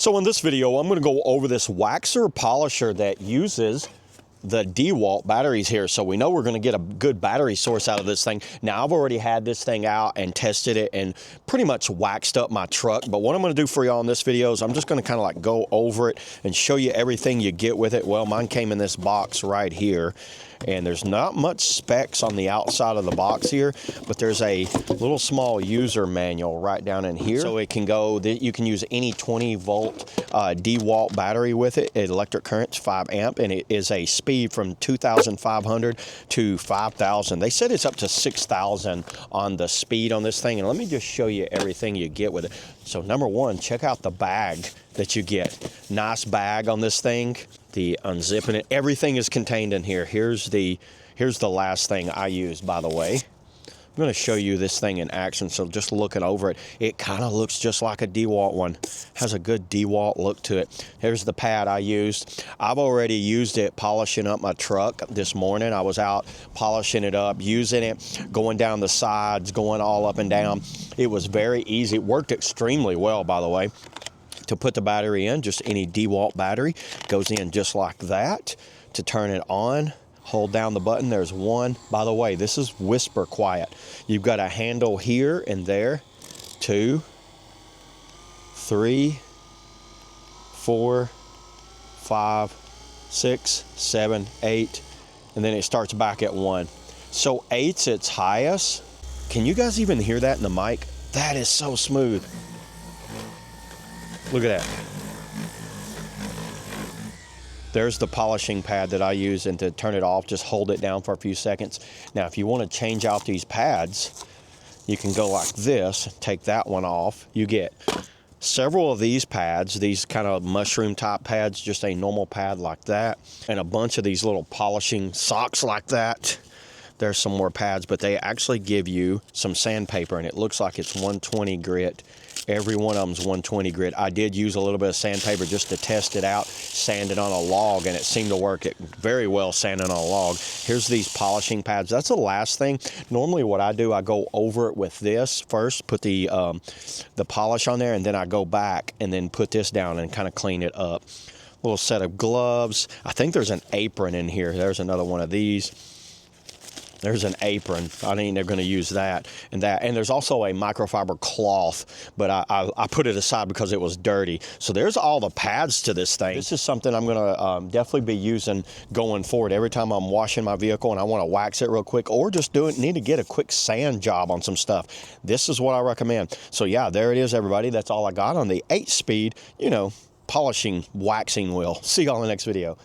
So in this video, I'm going to go over this waxer polisher that uses the DEWALT batteries here. So we know we're going to get a good battery source out of this thing. Now, I've already had this thing out and tested it and pretty much waxed up my truck. But what I'm going to do for y'all in this video is I'm just going to kind of like go over it and show you everything you get with it. Well, mine came in this box right here. And there's not much specs on the outside of the box here, but there's a little small user manual right down in here. So it can go, you can use any 20-volt DEWALT battery with it. Electric current's 5 amp, and it is a speed from 2,500 to 5,000. They said it's up to 6,000 on the speed on this thing. And let me just show you everything you get with it. So number one, check out the bag that you get. Nice bag on this thing. The unzipping it, everything is contained in here. Here's the last thing I used, by the way. I'm going to show you this thing in action. So just looking over it, it kind of looks just like a DEWALT one. Has a good DEWALT look to it. Here's the pad I used. I've already used it polishing up my truck this morning. I was out polishing it up, using it, going down the sides, going all up and down. It was very easy. It worked extremely well, by the way. To put the battery in, just any DEWALT battery goes in just like that. To turn it on, hold down the button. There's one. By the way, this is whisper quiet. You've got a handle here and there. 2, 3, 4, 5, 6, 7, 8, and then it starts back at 1. So 8's its highest. Can you guys even hear that in the mic? That is so smooth. Look at that. There's the polishing pad that I use, and to turn it off, just hold it down for a few seconds. Now, if you want to change out these pads, you can go like this, take that one off. You get several of these pads, these kind of mushroom type pads, just a normal pad like that, and a bunch of these little polishing socks like that. There's some more pads, but they actually give you some sandpaper, and it looks like it's 120 grit. Every one of them's 120 grit. I did use a little bit of sandpaper just to test it out, sand it on a log, and it seemed to work it very well sanding on a log. Here's these polishing pads. That's the last thing. Normally what I do, I go over it with this first, put the polish on there, and then I go back and then put this down and kind of clean it up. Little set of gloves. I think there's an apron in here. There's another one of these. There's an apron. I think they're going to use that. And there's also a microfiber cloth, but I put it aside because it was dirty. So there's all the pads to this thing. This is something I'm going to definitely be using going forward. Every time I'm washing my vehicle and I want to wax it real quick, or just need to get a quick sand job on some stuff, this is what I recommend. So yeah, there it is, everybody. That's all I got on the 8-speed, polishing waxing wheel. See y'all in the next video.